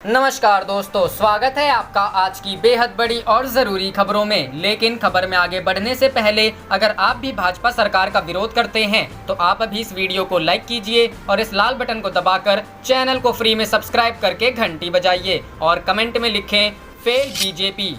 नमस्कार दोस्तों, स्वागत है आपका आज की बेहद बड़ी और जरूरी खबरों में। लेकिन खबर में आगे बढ़ने से पहले अगर आप भी भाजपा सरकार का विरोध करते हैं तो आप अभी इस वीडियो को लाइक कीजिए और इस लाल बटन को दबाकर चैनल को फ्री में सब्सक्राइब करके घंटी बजाइए और कमेंट में लिखें फेल बीजेपी।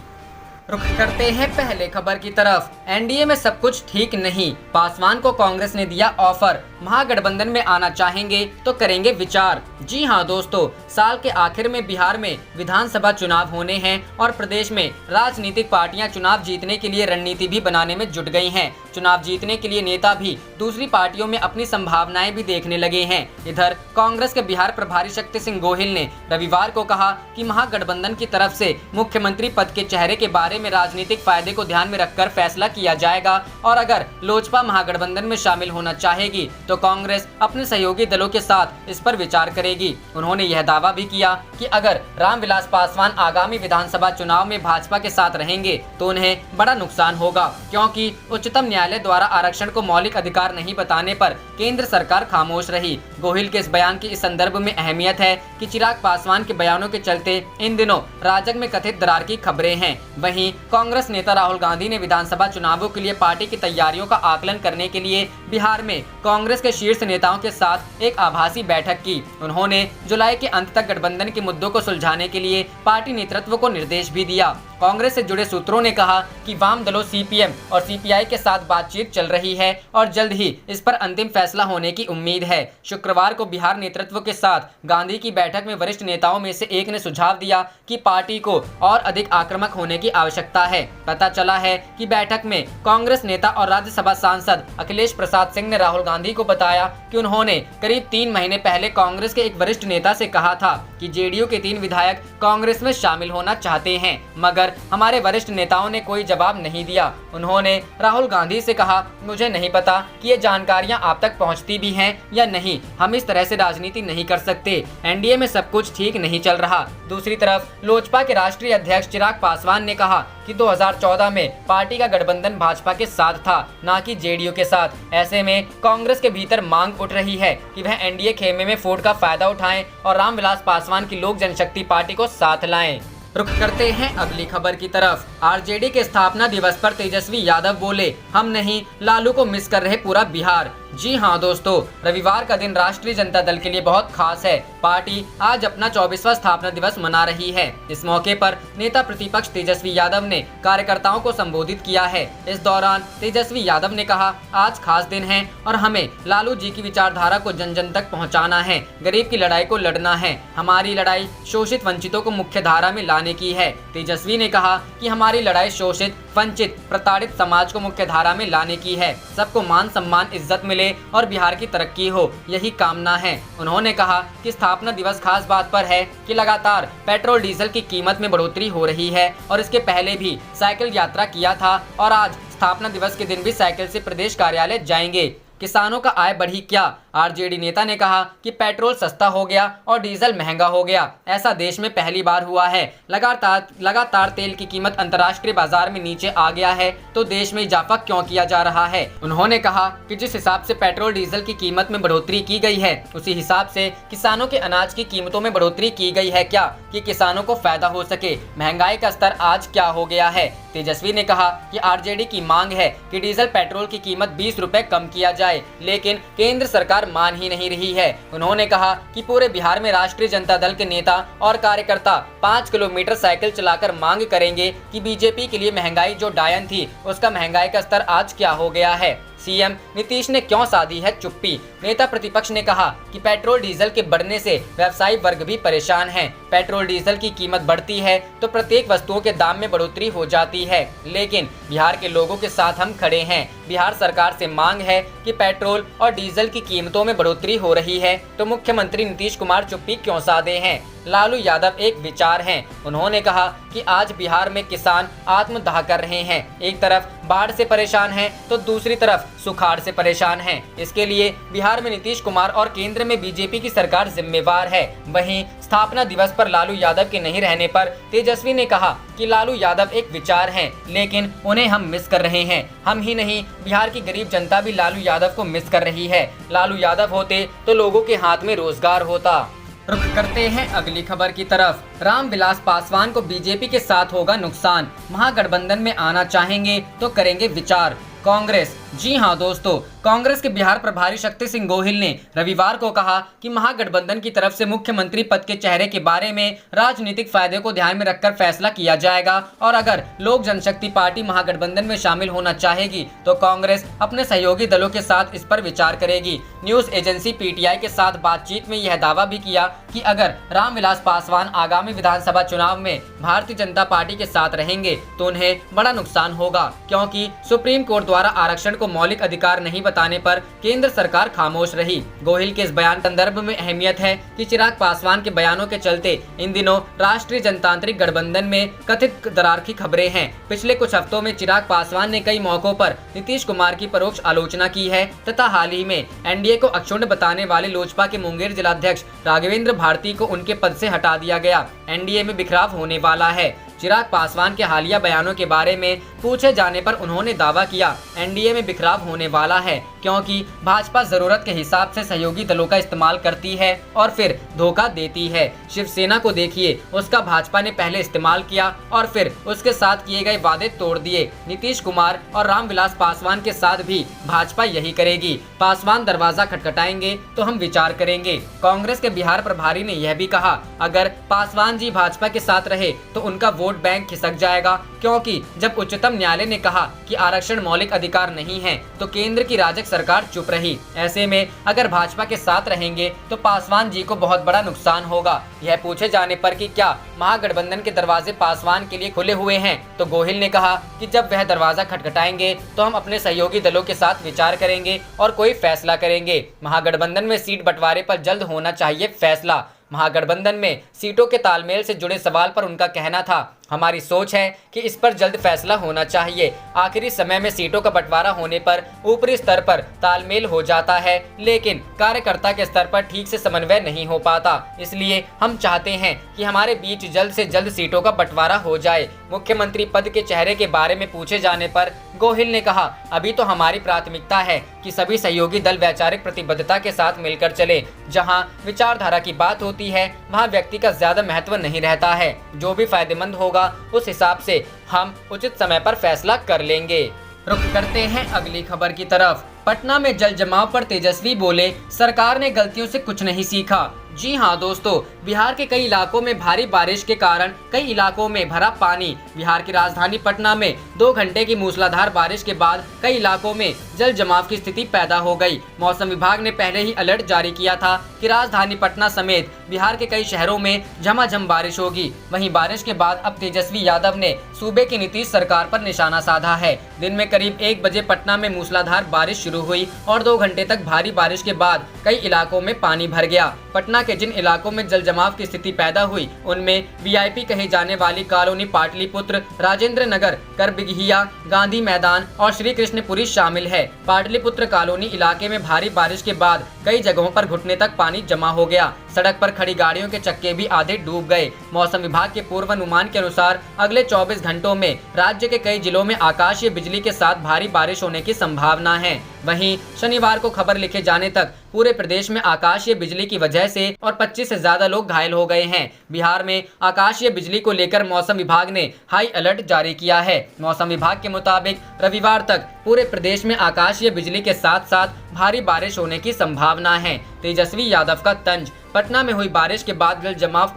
रुख करते हैं पहले खबर की तरफ। एनडीए में सब कुछ ठीक नहीं, पासवान को कांग्रेस ने दिया ऑफर, महागठबंधन में आना चाहेंगे तो करेंगे विचार। जी हां दोस्तों, साल के आखिर में बिहार में विधानसभा चुनाव होने हैं और प्रदेश में राजनीतिक पार्टियां चुनाव जीतने के लिए रणनीति भी बनाने में जुट गई हैं। चुनाव जीतने के लिए नेता भी दूसरी पार्टियों में अपनी संभावनाएं भी देखने लगे हैं। इधर कांग्रेस के बिहार प्रभारी शक्ति सिंह गोहिल ने रविवार को कहा कि महागठबंधन की तरफ से मुख्यमंत्री पद के चेहरे के बारे में राजनीतिक फायदे को ध्यान में रखकर फैसला किया जाएगा और अगर लोजपा महागठबंधन में शामिल होना चाहेगी तो कांग्रेस अपने सहयोगी दलों के साथ इस पर विचार करेगी। उन्होंने यह दावा भी किया कि अगर रामविलास पासवान आगामी विधानसभा चुनाव में भाजपा के साथ रहेंगे तो उन्हें बड़ा नुकसान होगा, क्योंकि उच्चतम न्यायालय द्वारा आरक्षण को मौलिक अधिकार नहीं बताने पर केंद्र सरकार खामोश रही। गोहिल के इस बयान की इस संदर्भ में अहमियत है कि चिराग पासवान के बयानों के चलते इन दिनों राजग में कथित दरार की खबरें हैं। वहीं कांग्रेस नेता राहुल गांधी ने विधानसभा चुनावों के लिए पार्टी की तैयारियों का आकलन करने के लिए बिहार में कांग्रेस के शीर्ष नेताओं के साथ एक आभासी बैठक की। उन्होंने जुलाई के अंत तक गठबंधन के मुद्दों को सुलझाने के लिए पार्टी नेतृत्व को निर्देश भी दिया। कांग्रेस से जुड़े सूत्रों ने कहा कि वाम दलों सीपीएम और सीपीआई के साथ बातचीत चल रही है और जल्द ही इस पर अंतिम फैसला होने की उम्मीद है। शुक्रवार को बिहार नेतृत्व के साथ गांधी की बैठक में वरिष्ठ नेताओं में से एक ने सुझाव दिया कि पार्टी को और अधिक आक्रामक होने की आवश्यकता है। पता चला है कि बैठक में कांग्रेस नेता और राज्यसभा सांसद अखिलेश प्रसाद सिंह ने राहुल गांधी को बताया कि उन्होंने करीब 3 महीने पहले कांग्रेस के एक वरिष्ठ नेता से कहा था कि जेडीयू के 3 विधायक कांग्रेस में शामिल होना चाहते हैं, मगर हमारे वरिष्ठ नेताओं ने कोई जवाब नहीं दिया। उन्होंने राहुल गांधी से कहा, मुझे नहीं पता कि ये जानकारियां आप तक पहुंचती भी हैं या नहीं, हम इस तरह से राजनीति नहीं कर सकते। एनडीए में सब कुछ ठीक नहीं चल रहा। दूसरी तरफ लोजपा के राष्ट्रीय अध्यक्ष चिराग पासवान ने कहा कि 2014 में पार्टी का गठबंधन भाजपा के साथ था, न कि जेडीयू के साथ। ऐसे में कांग्रेस के भीतर मांग उठ रही है कि वह एनडीए खेमे में फूट का फायदा उठाएं और रामविलास पासवान की लोक जनशक्ति पार्टी को साथ लाएं। रुख करते हैं अगली खबर की तरफ। आरजेडी के स्थापना दिवस पर तेजस्वी यादव बोले, हम नहीं लालू को मिस कर रहे पूरा बिहार। जी हां दोस्तों, रविवार का दिन राष्ट्रीय जनता दल के लिए बहुत खास है। पार्टी आज अपना 24वां स्थापना दिवस मना रही है। इस मौके पर नेता प्रतिपक्ष तेजस्वी यादव ने कार्यकर्ताओं को संबोधित किया है। इस दौरान तेजस्वी यादव ने कहा, आज खास दिन है और हमें लालू जी की विचारधारा को जन जन तक पहुंचाना है। गरीब की लड़ाई को लड़ना है। हमारी लड़ाई शोषित वंचितों को मुख्य धारा में लाने की है। तेजस्वी ने कहा कि हमारी लड़ाई शोषित वंचित प्रताड़ित समाज को मुख्य धारा में लाने की है। सबको मान सम्मान इज्जत मिले और बिहार की तरक्की हो, यही कामना है। उन्होंने कहा कि स्थापना दिवस खास बात पर है कि लगातार पेट्रोल डीजल की कीमत में बढ़ोतरी हो रही है और इसके पहले भी साइकिल यात्रा किया था और आज स्थापना दिवस के दिन भी साइकिल से प्रदेश कार्यालय जाएंगे। किसानों का आय बढ़ी क्या? आरजेडी नेता ने कहा कि पेट्रोल सस्ता हो गया और डीजल महंगा हो गया। ऐसा देश में पहली बार हुआ है। लगातार तेल की कीमत अंतर्राष्ट्रीय बाजार में नीचे आ गया है तो देश में इजाफा क्यों किया जा रहा है? उन्होंने कहा कि जिस हिसाब से पेट्रोल डीजल की कीमत में बढ़ोतरी की गई है उसी हिसाब से किसानों के अनाज की कीमतों में बढ़ोतरी की गई है क्या कि किसानों को फायदा हो सके? महंगाई का स्तर आज क्या हो गया है? तेजस्वी ने कहा कि आरजेडी की मांग है कि डीजल पेट्रोल की कीमत 20 रुपए कम किया जाए, लेकिन केंद्र सरकार मान ही नहीं रही है। उन्होंने कहा कि पूरे बिहार में राष्ट्रीय जनता दल के नेता और कार्यकर्ता 5 किलोमीटर साइकिल चलाकर मांग करेंगे कि बीजेपी के लिए महंगाई जो डायन थी उसका महंगाई का स्तर आज क्या हो गया है। सीएम नीतीश ने क्यों साधी है चुप्पी? नेता प्रतिपक्ष ने कहा कि पेट्रोल डीजल के बढ़ने से व्यवसायी वर्ग भी परेशान है। पेट्रोल डीजल की कीमत बढ़ती है तो प्रत्येक वस्तुओं के दाम में बढ़ोतरी हो जाती है, लेकिन बिहार के लोगों के साथ हम खड़े हैं। बिहार सरकार से मांग है कि पेट्रोल और डीजल की कीमतों में बढ़ोतरी हो रही है तो मुख्यमंत्री नीतीश कुमार चुप्पी क्यों साधे हैं? लालू यादव एक विचार हैं। उन्होंने कहा कि आज बिहार में किसान आत्मदाह कर रहे हैं। एक तरफ बाढ़ से परेशान हैं तो दूसरी तरफ सुखाड़ से परेशान हैं। इसके लिए बिहार में नीतीश कुमार और केंद्र में बीजेपी की सरकार जिम्मेवार है। वहीं स्थापना दिवस पर लालू यादव के नहीं रहने पर तेजस्वी ने कहा कि लालू यादव एक विचार हैं, लेकिन उन्हें हम मिस कर रहे हैं। हम ही नहीं, बिहार की गरीब जनता भी लालू यादव को मिस कर रही है। लालू यादव होते तो लोगों के हाथ में रोजगार होता। रुख करते हैं अगली खबर की तरफ। रामविलास पासवान को बीजेपी के साथ होगा नुकसान, महागठबंधन में आना चाहेंगे तो करेंगे विचार, कांग्रेस। जी हां दोस्तों, कांग्रेस के बिहार प्रभारी शक्ति सिंह गोहिल ने रविवार को कहा कि महागठबंधन की तरफ से मुख्यमंत्री पद के चेहरे के बारे में राजनीतिक फायदे को ध्यान में रखकर फैसला किया जाएगा और अगर लोक जनशक्ति पार्टी महागठबंधन में शामिल होना चाहेगी तो कांग्रेस अपने सहयोगी दलों के साथ इस पर विचार करेगी। न्यूज एजेंसी पीटीआई के साथ बातचीत में यह दावा भी किया कि अगर रामविलास पासवान आगामी विधानसभा चुनाव में भारतीय जनता पार्टी के साथ रहेंगे तो उन्हें बड़ा नुकसान होगा, क्योंकि सुप्रीम कोर्ट द्वारा आरक्षण को मौलिक अधिकार नहीं बताने पर केंद्र सरकार खामोश रही। गोहिल के इस बयान संदर्भ में अहमियत है कि चिराग पासवान के बयानों के चलते इन दिनों राष्ट्रीय जनतांत्रिक गठबंधन में कथित दरार की खबरें हैं। पिछले कुछ हफ्तों में चिराग पासवान ने कई मौकों पर नीतीश कुमार की परोक्ष आलोचना की है तथा हाल ही में एनडीए को अक्षुण्ण बताने वाले लोजपा के मुंगेर जिलाध्यक्ष राघवेंद्र भारती को उनके पद से हटा दिया गया। एनडीए में बिखराव होने वाला है। चिराग पासवान के हालिया बयानों के बारे में पूछे जाने पर उन्होंने दावा किया, एनडीए में बिखराव होने वाला है क्योंकि भाजपा जरूरत के हिसाब से सहयोगी दलों का इस्तेमाल करती है और फिर धोखा देती है। शिवसेना को देखिए, उसका भाजपा ने पहले इस्तेमाल किया और फिर उसके साथ किए गए वादे तोड़ दिए। नीतीश कुमार और रामविलास पासवान के साथ भी भाजपा यही करेगी। पासवान दरवाजा खटखटाएंगे तो हम विचार करेंगे। कांग्रेस के बिहार प्रभारी ने यह भी कहा, अगर पासवान जी भाजपा के साथ रहे तो उनका वोट बैंक खिसक जाएगा, क्योंकि जब उच्चतम न्यायालय ने कहा कि आरक्षण मौलिक अधिकार नहीं है तो केंद्र की राजग सरकार चुप रही। ऐसे में अगर भाजपा के साथ रहेंगे तो पासवान जी को बहुत बड़ा नुकसान होगा। यह पूछे जाने पर कि क्या महागठबंधन के दरवाजे पासवान के लिए खुले हुए हैं तो गोहिल ने कहा कि जब वह दरवाजा खटखटाएंगे तो हम अपने सहयोगी दलों के साथ विचार करेंगे और कोई फैसला करेंगे। महागठबंधन में सीट बंटवारे पर जल्द होना चाहिए फैसला। महागठबंधन में सीटों के तालमेल से जुड़े सवाल पर उनका कहना था, हमारी सोच है कि इस पर जल्द फैसला होना चाहिए। आखिरी समय में सीटों का बंटवारा होने पर ऊपरी स्तर पर तालमेल हो जाता है, लेकिन कार्यकर्ता के स्तर पर ठीक से समन्वय नहीं हो पाता। इसलिए हम चाहते हैं कि हमारे बीच जल्द से जल्द सीटों का बंटवारा हो जाए। मुख्यमंत्री पद के चेहरे के बारे में पूछे जाने पर गोहिल ने कहा, अभी तो हमारी प्राथमिकता है कि सभी सहयोगी दल वैचारिक प्रतिबद्धता के साथ मिलकर चले। जहां विचारधारा की बात होती है वहां व्यक्ति का ज्यादा महत्व नहीं रहता है। जो भी फायदेमंद होगा उस हिसाब से हम उचित समय पर फैसला कर लेंगे। रुख करते हैं अगली खबर की तरफ। पटना में जल जमाव पर तेजस्वी बोले, सरकार ने गलतियों से कुछ नहीं सीखा। जी हां दोस्तों, बिहार के कई इलाकों में भारी बारिश के कारण कई इलाकों में भरा पानी। बिहार की राजधानी पटना में 2 घंटे की मूसलाधार बारिश के बाद कई इलाकों में जल जमाव की स्थिति पैदा हो गई। मौसम विभाग ने पहले ही अलर्ट जारी किया था कि राजधानी पटना समेत बिहार के कई शहरों में झमाझम बारिश होगी। वहीं बारिश के बाद अब तेजस्वी यादव ने सूबे की नीतीश सरकार पर निशाना साधा है। दिन में करीब 1 बजे पटना में मूसलाधार बारिश शुरू हुई और 2 घंटे तक भारी बारिश के बाद कई इलाकों में पानी भर गया। पटना के जिन इलाकों में जल जमाव की स्थिति पैदा हुई उनमें वीआईपी कहे जाने वाली कॉलोनी पाटलिपुत्र, राजेंद्र नगर, करबिघिया, गांधी मैदान और श्री कृष्णपुरी शामिल है। पाटलिपुत्र कॉलोनी इलाके में भारी बारिश के बाद कई जगहों पर घुटने तक पानी जमा हो गया। सड़क पर खड़ी गाड़ियों के चक्के भी आधे डूब गए। मौसम विभाग के पूर्वानुमान के अनुसार अगले 24 घंटों में राज्य के कई जिलों में आकाशीय बिजली के साथ भारी बारिश होने की संभावना है। वहीं शनिवार को खबर लिखे जाने तक पूरे प्रदेश में आकाशीय बिजली की वजह से और 25 से ज्यादा लोग घायल हो गए हैं। बिहार में आकाशीय बिजली को लेकर मौसम विभाग ने हाई अलर्ट जारी किया है। मौसम विभाग के मुताबिक रविवार तक पूरे प्रदेश में आकाशीय बिजली के साथ साथ भारी बारिश होने की संभावना है। तेजस्वी यादव का तंज। पटना में हुई बारिश के बाद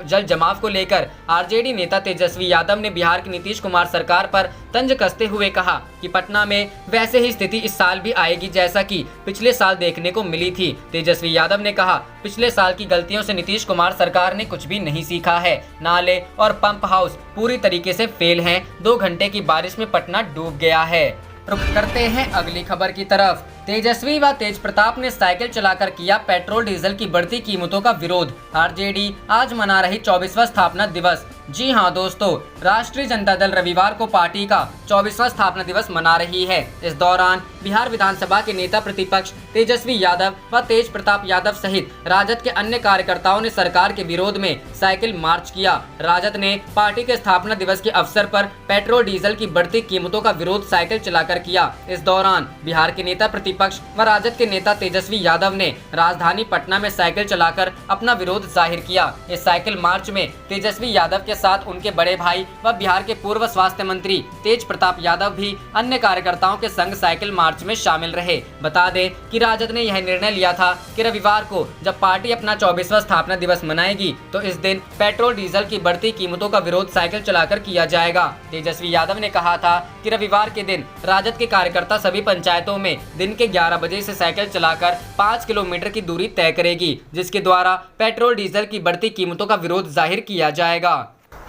जल जमाव को लेकर आरजेडी नेता तेजस्वी यादव ने बिहार की नीतीश कुमार सरकार पर तंज कसते हुए कहा कि पटना में वैसे ही स्थिति इस साल भी आएगी जैसा कि पिछले साल देखने को मिली थी। तेजस्वी यादव ने कहा, पिछले साल की गलतियों से नीतीश कुमार सरकार ने कुछ भी नहीं सीखा है। नाले और पंप हाउस पूरी तरीके से फेल हैं। 2 घंटे की बारिश में पटना डूब गया है। रुख करते हैं अगली खबर की तरफ। तेजस्वी व तेज प्रताप ने साइकिल चलाकर किया पेट्रोल डीजल की बढ़ती कीमतों का विरोध। आरजेडी आज मना रही 24वां स्थापना दिवस। जी हां दोस्तों, राष्ट्रीय जनता दल रविवार को पार्टी का 24वां स्थापना दिवस मना रही है। इस दौरान बिहार विधानसभा के नेता प्रतिपक्ष तेजस्वी यादव व तेज प्रताप यादव सहित राजद के अन्य कार्यकर्ताओं ने सरकार के विरोध में साइकिल मार्च किया। राजद ने पार्टी के स्थापना दिवस के अवसर पर पेट्रोल डीजल की बढ़ती कीमतों का विरोध साइकिल चलाकर किया। इस दौरान बिहार के नेता प्रतिपक्ष व राजद के नेता तेजस्वी यादव ने राजधानी पटना में साइकिल चलाकर अपना विरोध जाहिर किया। इस साइकिल मार्च में तेजस्वी यादव के साथ उनके बड़े भाई व बिहार के पूर्व स्वास्थ्य मंत्री तेज प्रताप यादव भी अन्य कार्यकर्ताओं के संग साइकिल मार्च में शामिल रहे। बता दें कि राजद ने यह निर्णय लिया था कि रविवार को जब पार्टी अपना 24वां स्थापना दिवस मनाएगी तो इस दिन पेट्रोल डीजल की बढ़ती कीमतों का विरोध साइकिल चलाकर किया जाएगा। तेजस्वी यादव ने कहा था कि रविवार के दिन राजद के कार्यकर्ता सभी पंचायतों में दिन के 11 बजे से साइकिल चलाकर 5 किलोमीटर की दूरी तय करेगी, जिसके द्वारा पेट्रोल डीजल की बढ़ती कीमतों का विरोध जाहिर किया जाएगा।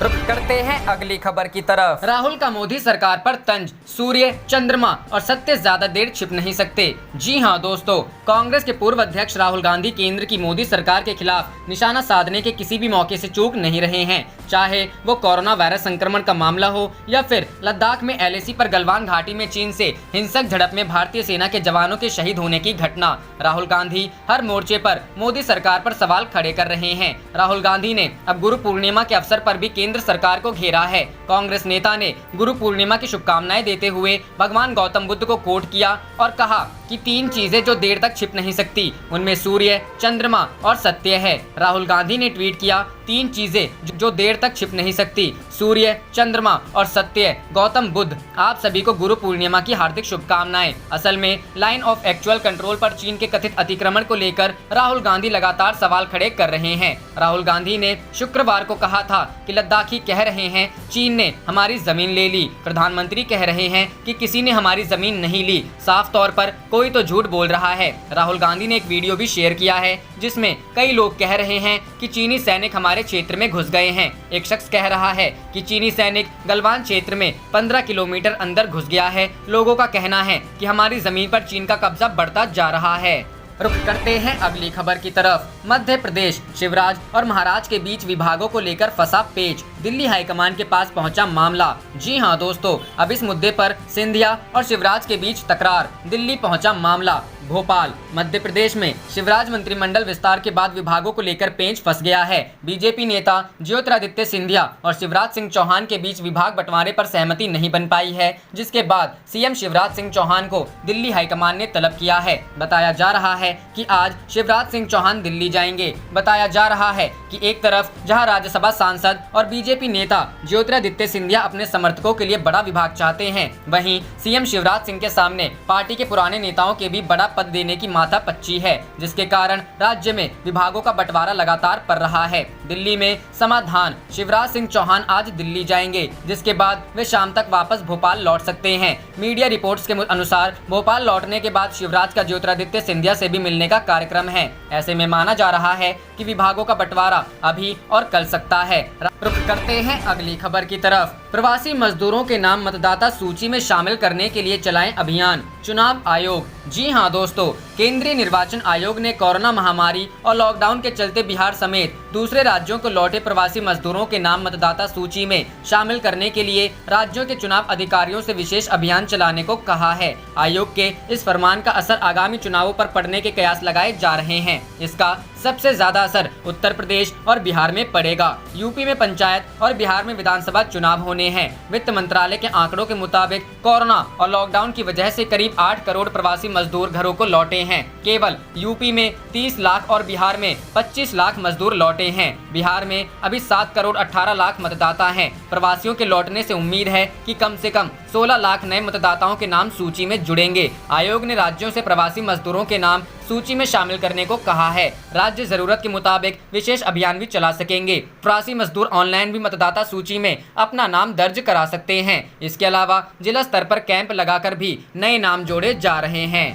रुक करते हैं अगली खबर की तरफ। राहुल का मोदी सरकार पर तंज, सूर्य, चंद्रमा और सत्य ज्यादा देर छिप नहीं सकते। जी हां दोस्तों, कांग्रेस के पूर्व अध्यक्ष राहुल गांधी केंद्र की मोदी सरकार के खिलाफ निशाना साधने के किसी भी मौके से चूक नहीं रहे हैं, चाहे वो कोरोना वायरस संक्रमण का मामला हो या फिर लद्दाख में LAC पर गलवान घाटी में चीन से हिंसक झड़प में भारतीय सेना के जवानों के शहीद होने की घटना। राहुल गांधी हर मोर्चे पर मोदी सरकार पर सवाल खड़े कर रहे हैं। राहुल गांधी ने अब गुरु पूर्णिमा के अवसर पर भी केंद्र सरकार को घेरा है। कांग्रेस नेता ने गुरु पूर्णिमा की शुभकामनाएं देते हुए भगवान गौतम बुद्ध को कोट किया और कहा कि 3 चीजें जो देर तक छिप नहीं सकती, उनमें सूर्य, चंद्रमा और सत्य है। राहुल गांधी ने ट्वीट किया, 3 चीजें जो देर तक छिप नहीं सकती, सूर्य, चंद्रमा और सत्य। गौतम बुद्ध, आप सभी को गुरु पूर्णिमा की हार्दिक शुभकामनाएं। असल में लाइन ऑफ एक्चुअल कंट्रोल पर चीन के कथित अतिक्रमण को लेकर राहुल गांधी लगातार सवाल खड़े कर रहे हैं। राहुल गांधी ने शुक्रवार को कहा था कि लद्दाखी कह रहे हैं चीन ने हमारी जमीन ले ली, प्रधानमंत्री कह रहे हैं कि किसी ने हमारी जमीन नहीं ली। साफ तौर पर कोई तो झूठ बोल रहा है। राहुल गांधी ने एक वीडियो भी शेयर किया है जिसमें कई लोग कह रहे हैं कि चीनी सैनिक हमारे क्षेत्र में घुस गए हैं। एक शख्स कह रहा है कि चीनी सैनिक गलवान क्षेत्र में 15 किलोमीटर अंदर घुस गया है। लोगों का कहना है कि हमारी जमीन पर चीन का कब्जा बढ़ता जा रहा है। रुक करते हैं अगली खबर की तरफ। मध्य प्रदेश, शिवराज और महाराज के बीच विभागों को लेकर फंसा पेच, दिल्ली हाईकमान के पास पहुंचा मामला। जी हां दोस्तों, अब इस मुद्दे पर सिंधिया और शिवराज के बीच तकरार, दिल्ली पहुंचा मामला। भोपाल, मध्य प्रदेश में शिवराज मंत्रिमंडल विस्तार के बाद विभागों को लेकर पेंच फंस गया है। बीजेपी नेता ज्योतिरादित्य सिंधिया और शिवराज सिंह चौहान के बीच विभाग बंटवारे पर सहमति नहीं बन पाई है, जिसके बाद सीएम शिवराज सिंह चौहान को दिल्ली हाईकमान ने तलब किया है। बताया जा रहा है कि आज शिवराज सिंह चौहान दिल्ली जाएंगे। बताया जा रहा है कि एक तरफ जहां राज्यसभा सांसद और बीजेपी नेता ज्योतिरादित्य सिंधिया अपने समर्थकों के लिए बड़ा विभाग चाहते हैं, वहीं सीएम शिवराज सिंह के सामने पार्टी के पुराने नेताओं के भी बड़ा पद देने की माथापच्ची है, जिसके कारण राज्य में विभागों का बंटवारा लगातार पड़ रहा है। दिल्ली में समाधान, शिवराज सिंह चौहान आज दिल्ली जाएंगे, जिसके बाद वे शाम तक वापस भोपाल लौट सकते हैं। मीडिया रिपोर्ट्स के अनुसार भोपाल लौटने के बाद शिवराज का ज्योतिरादित्य सिंधिया से भी मिलने का कार्यक्रम है। ऐसे में माना जा रहा है कि विभागों का बंटवारा अभी और कल सकता है। रुक करते हैं अगली खबर की तरफ। प्रवासी मजदूरों के नाम मतदाता सूची में शामिल करने के लिए चलाएं अभियान, चुनाव आयोग। जी हां दोस्तों, केंद्रीय निर्वाचन आयोग ने कोरोना महामारी और लॉकडाउन के चलते बिहार समेत दूसरे राज्यों को लौटे प्रवासी मजदूरों के नाम मतदाता सूची में शामिल करने के लिए राज्यों के चुनाव अधिकारियों से विशेष अभियान चलाने को कहा है। आयोग के इस फरमान का असर आगामी चुनावों पर पड़ने के कयास लगाए जा रहे हैं। इसका सबसे ज्यादा असर उत्तर प्रदेश और बिहार में पड़ेगा। यूपी में पंचायत और बिहार में विधानसभा चुनाव होने हैं। वित्त मंत्रालय के आंकड़ों के मुताबिक कोरोना और लॉकडाउन की वजह से करीब 8 करोड़ प्रवासी मजदूर घरों को लौटे हैं। केवल यूपी में 30 लाख और बिहार में 25 लाख मजदूर लौटे हैं। बिहार में अभी 7 करोड़ 18 लाख मतदाता हैं। प्रवासियों के लौटने से उम्मीद है कि कम से कम 16 लाख नए मतदाताओं के नाम सूची में जुड़ेंगे। आयोग ने राज्यों से प्रवासी मजदूरों के नाम सूची में शामिल करने को कहा है। राज्य जरूरत के मुताबिक विशेष अभियान भी चला सकेंगे। प्रवासी मजदूर ऑनलाइन भी मतदाता सूची में अपना नाम दर्ज करा सकते हैं। इसके अलावा जिला स्तर पर कैंप लगाकर भी नए नाम जोड़े जा रहे हैं।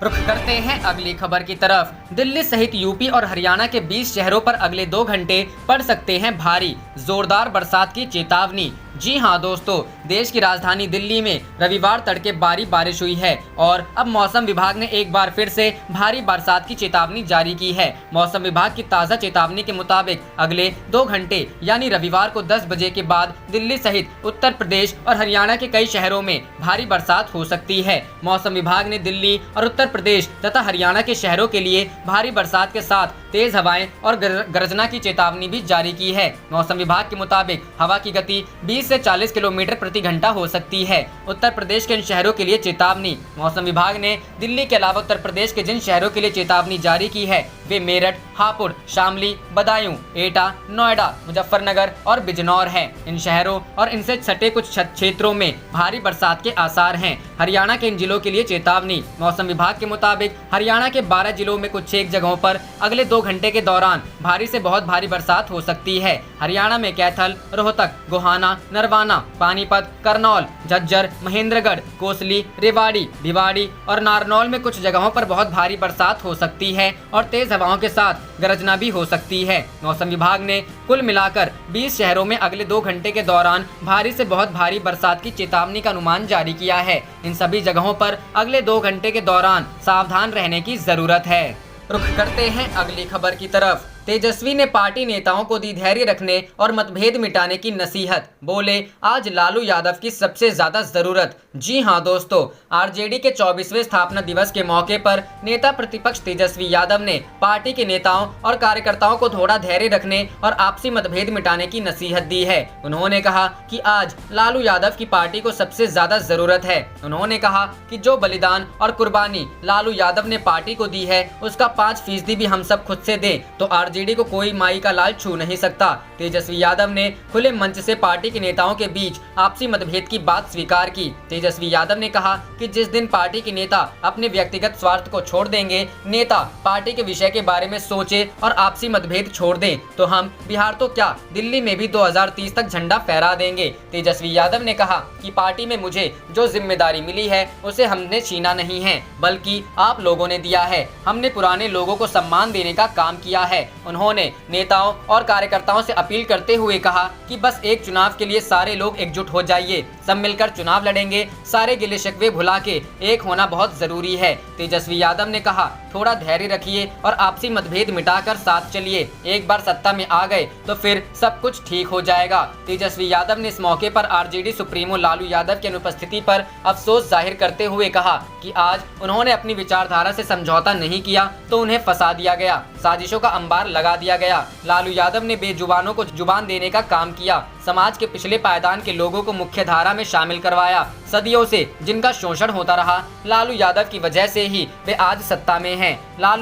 रुख करते हैं अगली खबर की तरफ। दिल्ली सहित यूपी और हरियाणा के 20 शहरों पर अगले 2 घंटे पड़ सकते हैं भारी जोरदार बरसात की चेतावनी। जी हां दोस्तों, देश की राजधानी दिल्ली में रविवार तड़के भारी बारिश हुई है और अब मौसम विभाग ने एक बार फिर से भारी बरसात की चेतावनी जारी की है। मौसम विभाग की ताज़ा चेतावनी के मुताबिक अगले 2 घंटे यानी रविवार को 10 बजे के बाद दिल्ली सहित उत्तर प्रदेश और हरियाणा के कई शहरों में भारी बरसात हो सकती है। मौसम विभाग ने दिल्ली और उत्तर प्रदेश तथा हरियाणा के शहरों के लिए भारी बरसात के साथ तेज हवाएं और गर्जना की चेतावनी भी जारी की है। मौसम विभाग के मुताबिक हवा की गति 20 30 से 40 किलोमीटर प्रति घंटा हो सकती है। उत्तर प्रदेश के इन शहरों के लिए चेतावनी। मौसम विभाग ने दिल्ली के अलावा उत्तर प्रदेश के जिन शहरों के लिए चेतावनी जारी की है वे मेरठ, हापुड़, शामली, बदायूं, एटा, नोएडा, मुजफ्फरनगर और बिजनौर हैं। इन शहरों और इनसे सटे कुछ क्षेत्रों में भारी बरसात के आसार हैं। हरियाणा के इन जिलों के लिए चेतावनी। मौसम विभाग के मुताबिक हरियाणा के 12 जिलों में कुछ एक जगहों पर अगले 2 घंटे के दौरान भारी से बहुत भारी बरसात हो सकती है। हरियाणा में कैथल, रोहतक, गोहाना, नरवाना, पानीपत, करनौल, झज्जर, महेंद्रगढ़, कोसली, रेवाड़ी, भिवाड़ी और नारनौल में कुछ जगहों पर बहुत भारी बरसात हो सकती है और तेज हवाओं के साथ गरजना भी हो सकती है। मौसम विभाग ने कुल मिलाकर 20 शहरों में अगले 2 घंटे के दौरान भारी से बहुत भारी बरसात की चेतावनी का अनुमान जारी किया है। इन सभी जगहों पर अगले 2 घंटे के दौरान सावधान रहने की जरूरत है। रुख करते हैं अगली खबर की तरफ। तेजस्वी ने पार्टी नेताओं को दी धैर्य रखने और मतभेद मिटाने की नसीहत। बोले, आज लालू यादव की सबसे ज्यादा जरूरत। जी हां दोस्तों, आरजेडी के 24वें स्थापना दिवस के मौके पर नेता प्रतिपक्ष तेजस्वी यादव ने पार्टी के नेताओं और कार्यकर्ताओं को थोड़ा धैर्य रखने और आपसी मतभेद मिटाने की नसीहत दी है। उन्होंने कहा कि आज लालू यादव की पार्टी को सबसे ज्यादा जरूरत है। उन्होंने कहा कि जो बलिदान और कुर्बानी लालू यादव ने पार्टी को दी है उसका 5% भी हम सब खुद से दें तो आरजेडी को कोई माई का लाल छू नहीं सकता। तेजस्वी यादव ने खुले मंच से पार्टी के नेताओं के बीच आपसी मतभेद की बात स्वीकार की। तेजस्वी यादव ने कहा कि जिस दिन पार्टी के नेता अपने व्यक्तिगत स्वार्थ को छोड़ देंगे, नेता पार्टी के विषय के बारे में सोचे और आपसी मतभेद छोड़ दें तो हम बिहार तो क्या दिल्ली में भी 2030 तक झंडा फहरा देंगे। तेजस्वी यादव ने कहा कि पार्टी में मुझे जो जिम्मेदारी मिली है उसे हमने छीना नहीं है बल्कि आप लोगों ने दिया है। हमने पुराने लोगों को सम्मान देने का काम किया है। उन्होंने नेताओं और कार्यकर्ताओं से अपील करते हुए कहा कि बस एक चुनाव के लिए सारे लोग एकजुट हो जाइए, सब मिलकर चुनाव लड़ेंगे, सारे गिले शिकवे भुला के एक होना बहुत जरूरी है। तेजस्वी यादव ने कहा, थोड़ा धैर्य रखिए और आपसी मतभेद मिटाकर साथ चलिए। एक बार सत्ता में आ गए तो फिर सब कुछ ठीक हो जाएगा। तेजस्वी यादव ने इस मौके पर आरजेडी सुप्रीमो लालू यादव की अनुपस्थिति पर अफसोस जाहिर करते हुए कहा कि आज उन्होंने अपनी विचारधारा से समझौता नहीं किया तो उन्हें फंसा दिया गया, साजिशों का अंबार लगा दिया गया। लालू यादव ने बेजुबानों को जुबान देने का काम किया, समाज के पिछले पायदान के लोगों को मुख्य धारा में शामिल करवाया। सदियों से जिनका शोषण होता रहा, लालू यादव की वजह से ही वे आज सत्ता में हैं।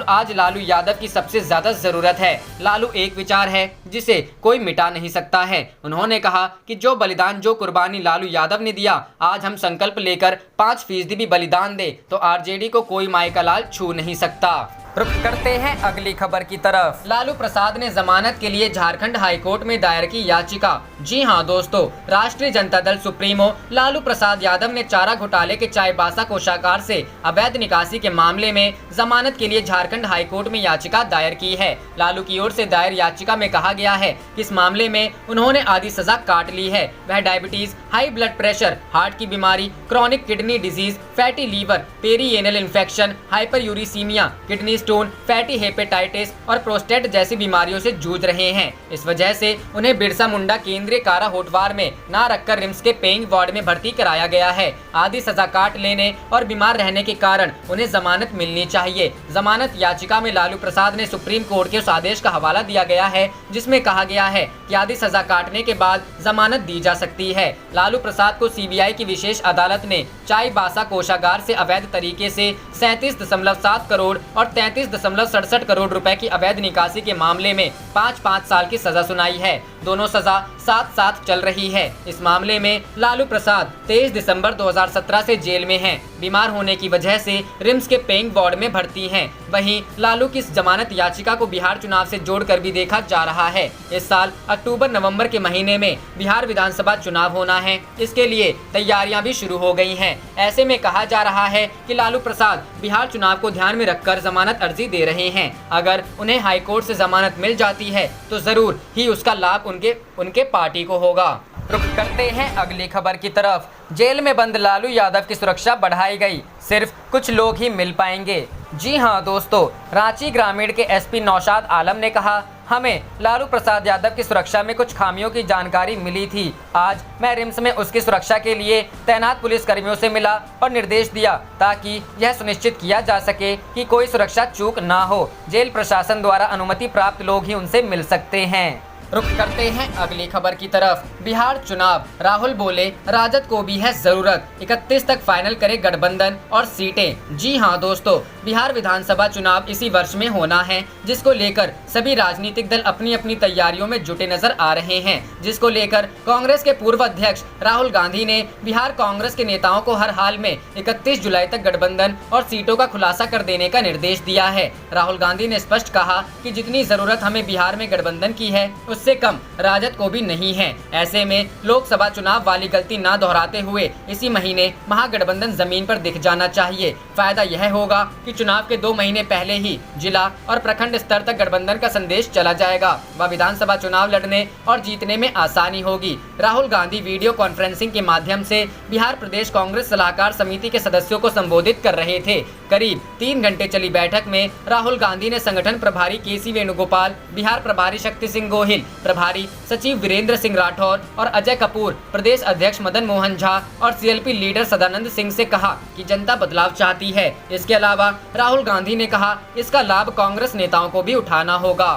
आज लालू यादव की सबसे ज्यादा जरूरत है। लालू एक विचार है जिसे कोई मिटा नहीं सकता है। उन्होंने कहा कि जो बलिदान, जो कुर्बानी लालू यादव ने दिया, आज हम संकल्प लेकर 5% भी बलिदान दे तो आरजेडी को कोई माई का लाल छू नहीं सकता। रुख करते हैं अगली खबर की तरफ। लालू प्रसाद ने जमानत के लिए झारखंड हाईकोर्ट में दायर की याचिका। जी हां दोस्तों, राष्ट्रीय जनता दल सुप्रीमो लालू प्रसाद यादव ने चारा घोटाले के चाईबासा कोषागार से अवैध निकासी के मामले में जमानत के लिए झारखंड हाईकोर्ट में याचिका दायर की है। लालू की ओर से दायर याचिका में कहा गया है कि इस मामले में उन्होंने आधी सजा काट ली है। वह diabetes, high blood pressure, heart की बीमारी, chronic kidney disease, fatty liver, perianal infection, hyperuricemia, kidney stone, fatty hepatitis और प्रोस्टेट जैसी बीमारियों से जूझ रहे हैं। इस वजह से उन्हें बिरसा मुंडा केंद्रीय कारा होटवार में ना रखकर रिम्स के पेइंग वार्ड में भर्ती कराया गया है। आधी सजा काट लेने और बीमार रहने के कारण उन्हें जमानत मिलनी चाहिए। जमानत याचिका में लालू प्रसाद ने सुप्रीम कोर्ट के उस आदेश का हवाला दिया गया है जिसमें कहा गया है कि आधी सजा काटने के बाद जमानत दी जा सकती है। लालू प्रसाद को सीबीआई की विशेष अदालत ने चाईबासा कोषागार से अवैध तरीके से 37.7 करोड़ और 33.67 करोड़ रुपए की अवैध निकासी के मामले में 5-5 साल की सजा सुनाई है। दोनों सजा साथ-साथ चल रही है। इस मामले में लालू प्रसाद 23 दिसंबर 2017 से जेल में हैं। बीमार होने की वजह से रिम्स के पेइंग वार्ड में भर्ती हैं। वहीं लालू की इस जमानत याचिका को बिहार चुनाव से जोड़कर भी देखा जा रहा है। इस साल अक्टूबर-नवंबर के महीने में बिहार विधानसभा चुनाव होना है। इसके लिए तैयारियां भी शुरू हो गई हैं। ऐसे में कहा जा रहा है कि लालू प्रसाद बिहार चुनाव को ध्यान में रखकर जमानत अर्जी दे रहे हैं। अगर उन्हें हाईकोर्ट से जमानत मिल जाती है तो जरूर ही उसका लाभ उनके पार्टी को होगा। रुख करते हैं अगली खबर की तरफ। जेल में बंद लालू यादव की सुरक्षा बढ़ाई गई, सिर्फ कुछ लोग ही मिल पाएंगे। जी हां दोस्तों, रांची ग्रामीण के एसपी नौशाद आलम ने कहा, हमें लालू प्रसाद यादव की सुरक्षा में कुछ खामियों की जानकारी मिली थी। आज मैं रिम्स में उसकी सुरक्षा के लिए तैनात पुलिस कर्मियों से मिला और निर्देश दिया ताकि यह सुनिश्चित किया जा सके कि कोई सुरक्षा चूक ना हो। जेल प्रशासन द्वारा अनुमति प्राप्त लोग ही उनसे मिल सकते हैं। रुख करते हैं अगली खबर की तरफ। बिहार चुनाव, राहुल बोले राजद को भी है जरूरत, 31 तक फाइनल करे गठबंधन और सीटें। जी हां दोस्तों, बिहार विधानसभा चुनाव इसी वर्ष में होना है, जिसको लेकर सभी राजनीतिक दल अपनी अपनी तैयारियों में जुटे नजर आ रहे हैं। जिसको लेकर कांग्रेस के पूर्व अध्यक्ष राहुल गांधी ने बिहार कांग्रेस के नेताओं को हर हाल में 31 जुलाई तक गठबंधन और सीटों का खुलासा कर देने का निर्देश दिया है। राहुल गांधी ने स्पष्ट कहा कि जितनी जरूरत हमें बिहार में गठबंधन की है, उससे कम राजद को भी नहीं है। ऐसे में लोकसभा चुनाव वाली गलती न दोहराते हुए इसी महीने महागठबंधन जमीन पर दिख जाना चाहिए। फायदा यह होगा कि चुनाव के 2 महीने पहले ही जिला और प्रखंड स्तर तक गठबंधन का संदेश चला जाएगा व विधानसभा चुनाव लड़ने और जीतने में आसानी होगी। राहुल गांधी वीडियो कॉन्फ्रेंसिंग के माध्यम से बिहार प्रदेश कांग्रेस सलाहकार समिति के सदस्यों को संबोधित कर रहे थे। करीब 3 घंटे चली बैठक में राहुल गांधी ने संगठन प्रभारी केसी वेणुगोपाल, बिहार प्रभारी शक्ति सिंह गोहिल, प्रभारी सचिव वीरेंद्र सिंह राठौर और अजय कपूर, प्रदेश अध्यक्ष मदन मोहन झा और सीएलपी लीडर सदानंद सिंह से कहा कि जनता बदलाव चाहती है। इसके अलावा राहुल गांधी ने कहा इसका लाभ कांग्रेस नेताओं को भी उठाना होगा।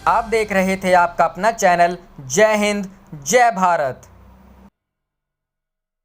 आप देख रहे थे आपका अपना चैनल जय हिंद जय भारत।